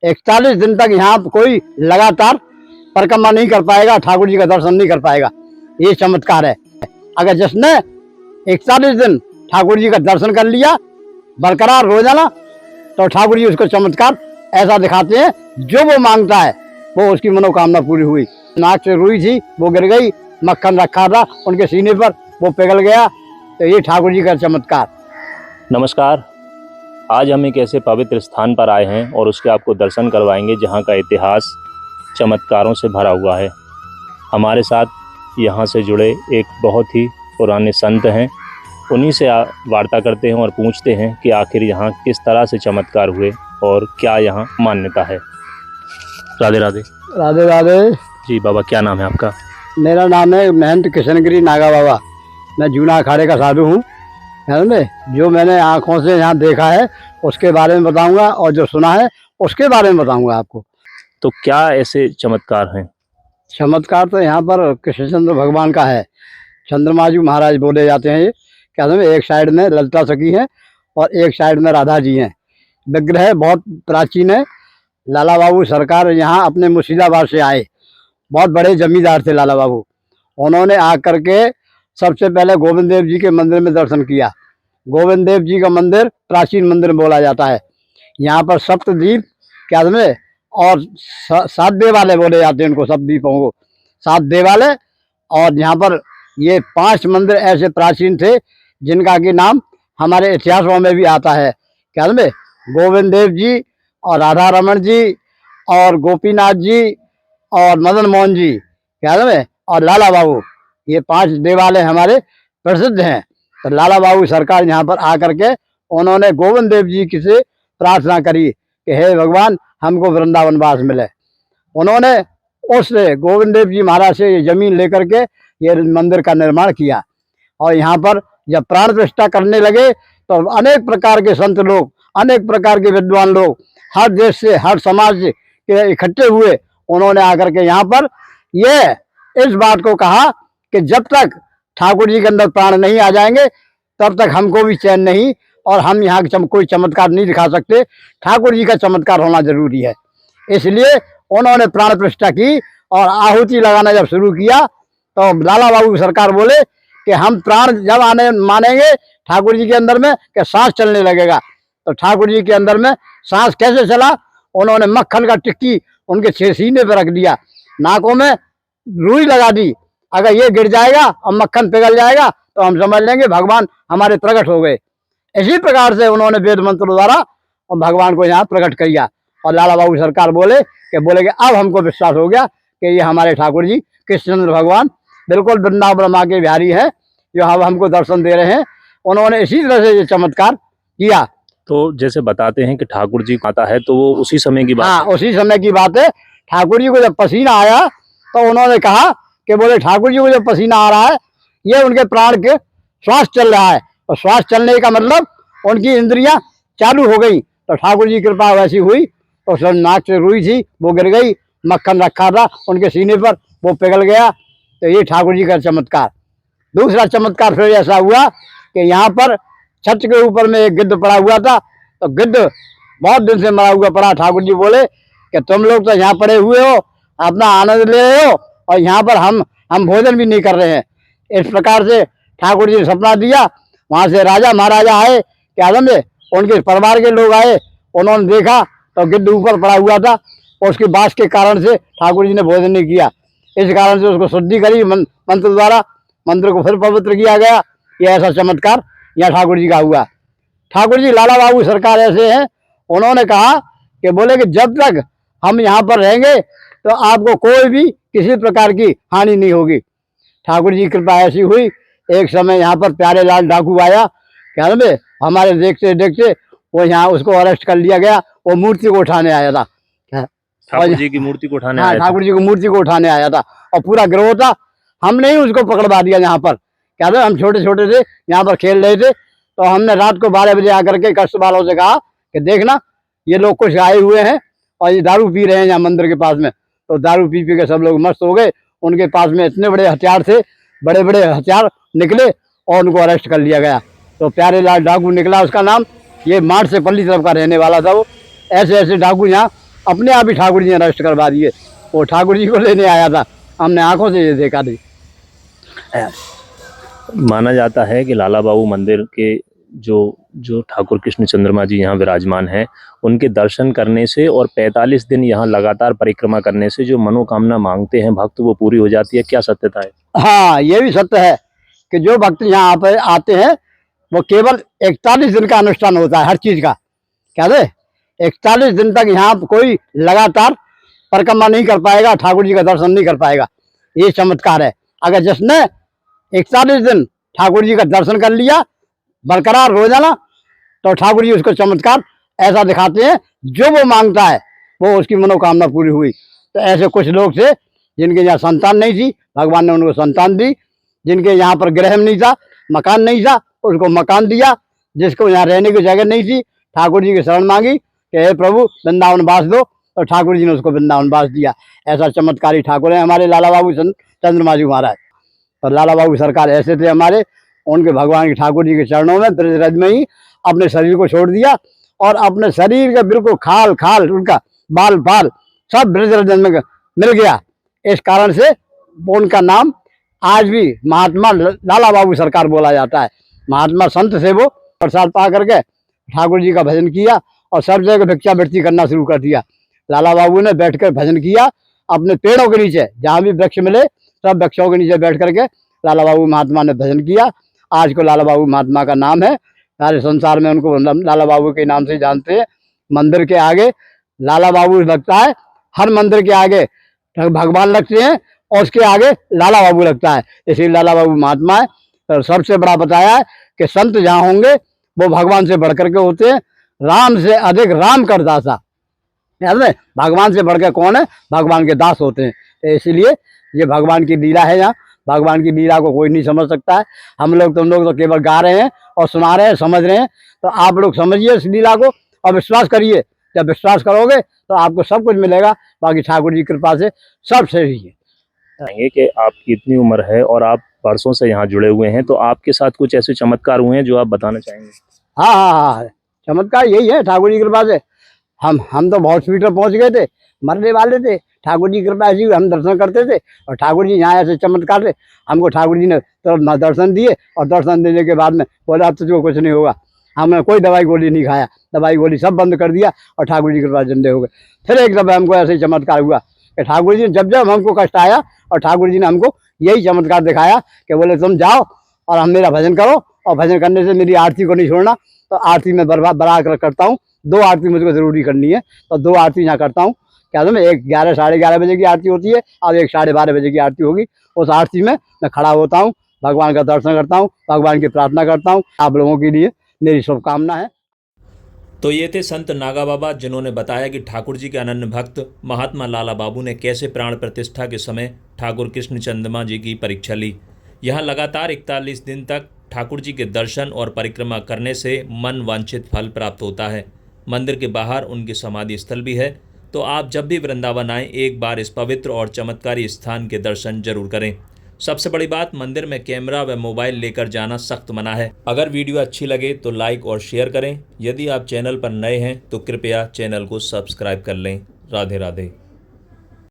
41 दिन तक यहाँ कोई लगातार परिक्रमा नहीं कर पाएगा, ठाकुर जी का दर्शन नहीं कर पाएगा। ये चमत्कार है। अगर जिसने 41 दिन ठाकुर जी का दर्शन कर लिया बरकरार रोजाना, तो ठाकुर जी उसको चमत्कार ऐसा दिखाते हैं, जो वो मांगता है वो उसकी मनोकामना पूरी हुई। नाक से रुई थी वो गिर गई, मक्खन रखा था उनके सीने पर वो पिघल गया। तो ये ठाकुर जी का चमत्कार। नमस्कार, आज हम एक ऐसे पवित्र स्थान पर आए हैं और उसके आपको दर्शन करवाएंगे जहां का इतिहास चमत्कारों से भरा हुआ है। हमारे साथ यहां से जुड़े एक बहुत ही पुराने संत हैं, उन्हीं से वार्ता करते हैं और पूछते हैं कि आखिर यहाँ किस तरह से चमत्कार हुए और क्या यहाँ मान्यता है। राधे राधे। राधे राधे जी बाबा, क्या नाम है आपका? मेरा नाम है महंत कृष्णगिरी नागा बाबा। मैं जूना अखाड़े का साधु हूँ। जो मैंने आँखों से यहाँ देखा है उसके बारे में बताऊंगा, और जो सुना है उसके बारे में बताऊंगा आपको। तो क्या ऐसे चमत्कार हैं? चमत्कार तो यहाँ पर कृष्णचंद्र भगवान का है। चंद्रमा जी महाराज बोले जाते हैं। ये क्या समझ, एक साइड में ललिता सखी हैं और एक साइड में राधा जी हैं। विग्रह बहुत प्राचीन है। लाला बाबू सरकार यहाँ अपने मुर्शिदाबाद से आए, बहुत बड़े जमींदार थे लाला बाबू। उन्होंने आकर के सबसे पहले गोविंद देव जी के मंदिर में दर्शन किया। गोविंद देव जी का मंदिर प्राचीन मंदिर बोला जाता है। यहाँ पर सप्तद्वीप क्या समझे, और 7 देवालय बोले जाते हैं उनको, सप्तद्वीपों को 7 देवालय। और यहाँ पर ये 5 मंदिर ऐसे प्राचीन थे जिनका कि नाम हमारे इतिहासों में भी आता है। क्या समझे, गोविंद देव जी और राधा रमन जी और गोपीनाथ जी और मदन मोहन जी, क्या समझे, और लाला बाबू, ये 5 देवालय हमारे प्रसिद्ध हैं। तो लाला बाबू सरकार यहाँ पर आकर के उन्होंने गोविंद देव जी की से प्रार्थना करी कि हे भगवान, हमको वृंदावन वास मिले। उन्होंने उस गोविंद देव जी महाराज से ये जमीन लेकर के ये मंदिर का निर्माण किया। और यहाँ पर जब प्राण प्रतिष्ठा करने लगे तो अनेक प्रकार के संत लोग, अनेक प्रकार के विद्वान लोग हर देश से, हर समाज के इकट्ठे हुए। उन्होंने आकर के यहाँ पर ये इस बात को कहा कि जब तक ठाकुर जी के अंदर प्राण नहीं आ जाएंगे तब तक हमको भी चैन नहीं, और हम यहाँ कोई चमत्कार नहीं दिखा सकते। ठाकुर जी का चमत्कार होना जरूरी है। इसलिए उन्होंने प्राण प्रतिष्ठा की और आहुति लगाना जब शुरू किया तो लाला बाबू सरकार बोले कि हम प्राण जब आने मानेंगे ठाकुर जी के अंदर में कि सांस चलने लगेगा। तो ठाकुर जी के अंदर में सांस कैसे चला, उन्होंने मक्खन का टिक्की उनके सीने पर रख दिया, नाकों में रुई लगा दी। अगर ये गिर जाएगा और मक्खन पिघल जाएगा तो हम समझ लेंगे भगवान हमारे प्रकट हो गए। इसी प्रकार से उन्होंने वेद मंत्र द्वारा और भगवान को यहाँ प्रकट किया। और लाला बाबू सरकार बोले कि अब हमको विश्वास हो गया कि ये हमारे ठाकुर जी कृष्णचंद्र भगवान बिल्कुल वृंदावन माँ के बिहारी हैं, जो अब हमको दर्शन दे रहे हैं। उन्होंने इसी तरह से ये चमत्कार किया। तो जैसे बताते हैं कि ठाकुर जी आता है, तो वो उसी समय की बात हाँ, है? उसी समय की बात है। ठाकुर जी को जब पसीना आया तो उन्होंने कहा कि बोले ठाकुर जी को जब पसीना आ रहा है ये उनके प्राण के श्वास चल रहा है, और श्वास चलने का मतलब उनकी इंद्रियां चालू हो गई। तो ठाकुर जी की कृपा वैसी हुई, तो सब नाक से रुई थी वो गिर गई, मक्खन रखा था उनके सीने पर वो पिघल गया। तो ये ठाकुर जी का चमत्कार। दूसरा चमत्कार फिर ऐसा हुआ कि यहाँ पर छत के ऊपर में एक गिद्ध पड़ा हुआ था। तो गिद्ध बहुत दिन से मरा हुआ पड़ा। ठाकुर जी बोले कि तुम लोग तो यहाँ पड़े हुए हो, अपना आनंद ले रहे हो, और यहाँ पर हम भोजन भी नहीं कर रहे हैं। इस प्रकार से ठाकुर जी ने सपना दिया। वहाँ से राजा महाराजा आए, क्या समझे, उनके परिवार के लोग आए। उन्होंने देखा तो गिद्ध ऊपर पड़ा हुआ था, और उसकी बात के कारण से ठाकुर जी ने भोजन नहीं किया। इस कारण से उसको शुद्धि करी मंत्र द्वारा, मंत्र को फिर पवित्र किया गया। ये ऐसा चमत्कार यहाँ ठाकुर जी का हुआ। ठाकुर जी लाला बाबू सरकार ऐसे हैं, उन्होंने कहा कि बोले कि जब तक हम यहाँ पर रहेंगे तो आपको कोई भी किसी प्रकार की हानि नहीं होगी। ठाकुर जी की कृपा ऐसी हुई, एक समय यहाँ पर प्यारे लाल डाकू आया। क्या समझे, हमारे देखते देखते वो यहाँ उसको अरेस्ट कर लिया गया। वो मूर्ति को उठाने आया था। ठाकुर जी की मूर्ति को उठाने आया था? ठाकुर जी की मूर्ति को उठाने आया था, और पूरा गिरोह था। हमने ही उसको पकड़वा दिया यहाँ पर। क्या था, हम छोटे छोटे थे, यहाँ पर खेल रहे थे। तो हमने रात को 12 बजे आकर के कष्ट वालों से कहा कि देखना ये लोग कुछ आए हुए हैं और ये दारू पी रहे हैं यहाँ मंदिर के पास में। तो दारू पी के सब लोग मस्त हो गए। उनके पास में इतने बड़े हथियार थे, बड़े बड़े हथियार निकले, और उनको अरेस्ट कर लिया गया। तो प्यारे लाल डाकू निकला उसका नाम। ये माठ से पल्ली तरफ का रहने वाला था वो। ऐसे ऐसे डाकू यहाँ अपने आप ही ठाकुर जी ने अरेस्ट करवा दिए। वो ठाकुर जी को लेने आया था, हमने आंखों से ये देखा थी। माना जाता है कि लाला बाबू मंदिर के जो ठाकुर कृष्ण चंद्रमा जी यहाँ विराजमान हैं, उनके दर्शन करने से और 45 दिन यहाँ लगातार परिक्रमा करने से जो मनोकामना मांगते हैं भक्त वो पूरी हो जाती है। क्या सत्यता है? हाँ, ये भी सत्य है कि जो भक्त यहाँ पे आते हैं वो केवल 41 दिन का अनुष्ठान होता है हर चीज का। क्या दे 41 दिन तक यहाँ कोई लगातार परिक्रमा नहीं कर पाएगा, ठाकुर जी का दर्शन नहीं कर पाएगा। ये चमत्कार है। अगर जिसने 41 दिन ठाकुर जी का दर्शन कर लिया बरकरार रोजाना, तो ठाकुर जी उसको चमत्कार ऐसा दिखाते हैं, जो वो मांगता है वो उसकी मनोकामना पूरी हुई। तो ऐसे कुछ लोग थे जिनके यहाँ संतान नहीं थी, भगवान ने उनको संतान दी। जिनके यहाँ पर गृह नहीं था, मकान नहीं था, उसको मकान दिया। जिसको यहाँ रहने की जगह नहीं थी, ठाकुर जी की शरण मांगी कि हे प्रभु वृंदावन वास दो, तो ठाकुर जी ने उसको वृंदावन वास दिया। ऐसा चमत्कारी ठाकुर है हमारे लाला बाबू चंद्रमा जी महाराज। और लाला बाबू सरकार ऐसे थे हमारे, उनके भगवान के ठाकुर जी के चरणों में ब्रज में ही अपने शरीर को छोड़ दिया, और अपने शरीर के बिल्कुल खाल खाल उनका बाल बाल सब ब्रज में मिल गया। इस कारण से उनका नाम आज भी महात्मा लाला बाबू सरकार बोला जाता है। महात्मा संत से वो प्रसाद पा करके ठाकुर जी का भजन किया और सब जगह भिक्षावृत्ति करना शुरू कर दिया। लाला बाबू ने बैठकर भजन किया अपने पेड़ों के नीचे, जहाँ भी वृक्ष मिले सब वृक्षों के नीचे बैठ करके लाला बाबू महात्मा ने भजन किया। आज को लाला बाबू महात्मा का नाम है, सारे संसार में उनको लाला बाबू के नाम से जानते हैं। मंदिर के आगे लाला बाबू लगता है, हर मंदिर के आगे भगवान लगते हैं और उसके आगे लाला बाबू लगता है, इसलिए लाला बाबू महात्मा है। और सबसे बड़ा बताया है कि संत जहाँ होंगे वो भगवान से बढ़कर के होते हैं। राम से अधिक राम कर दासा, याद है, भगवान से बढ़कर कौन है? भगवान के दास होते हैं। तो इसीलिए ये भगवान की लीला है। यहाँ भगवान की लीला को कोई नहीं समझ सकता है। हम लोग तुम लोग तो केवल गा रहे हैं और सुना रहे हैं, समझ रहे हैं। तो आप लोग समझिए इस लीला को और विश्वास करिए। जब विश्वास करोगे तो आपको सब कुछ मिलेगा। बाकी ठाकुर जी की कृपा से सब सही है। चाहेंगे कि आपकी इतनी उम्र है और आप वर्षों से यहाँ जुड़े हुए हैं, तो आपके साथ कुछ ऐसे चमत्कार हुए हैं जो आप बताना चाहेंगे? हाँ हाँ हाँ, चमत्कार यही है ठाकुर जी की कृपा से। हम तो बहुत स्पीड पर पहुँच गए थे, मरने वाले थे। ठाकुर जी की कृपा ऐसी हम दर्शन करते थे और ठाकुर जी यहाँ ऐसे चमत्कार थे। हमको ठाकुर जी ने तो दर्शन दिए और दर्शन देने के बाद में बोला अब तुझको कुछ नहीं होगा। हमने कोई दवाई गोली नहीं खाया, दवाई गोली सब बंद कर दिया और ठाकुर जी की कृपा जिंदे हो गए। फिर एक दफा हमको ऐसे ही चमत्कार हुआ कि ठाकुर जी ने जब जब हमको कष्ट आया और ठाकुर जी ने हमको यही चमत्कार दिखाया कि बोले तुम जाओ और हम मेरा भजन करो, और भजन करने से मेरी आरती को नहीं छोड़ना। तो आरती में बरा कर करता हूँ, 2 आरती मुझको जरूरी करनी है, तो 2 आरती यहाँ करता हूँ। क्या मैं 11 साढ़े 11 बजे की आरती होती है, अब 1 साढ़े 12 बजे की आरती होगी। उस आरती में मैं खड़ा होता हूँ, भगवान का दर्शन करता हूँ, भगवान की प्रार्थना करता हूँ। आप लोगों के लिए मेरी शुभकामना है। तो ये थे संत नागा बाबा, जिन्होंने बताया कि ठाकुर जी के अनन्य भक्त महात्मा लाला बाबू ने कैसे प्राण प्रतिष्ठा के समय ठाकुर कृष्ण चंद्रमा जी की परीक्षा ली। यहाँ लगातार 41 दिन तक ठाकुर जी के दर्शन और परिक्रमा करने से मन वांछित फल प्राप्त होता है। मंदिर के बाहर उनकी समाधि स्थल भी है, तो आप जब भी वृंदावन आएँ एक बार इस पवित्र और चमत्कारी स्थान के दर्शन जरूर करें। सबसे बड़ी बात, मंदिर में कैमरा व मोबाइल लेकर जाना सख्त मना है। अगर वीडियो अच्छी लगे तो लाइक और शेयर करें। यदि आप चैनल पर नए हैं तो कृपया चैनल को सब्सक्राइब कर लें। राधे राधे।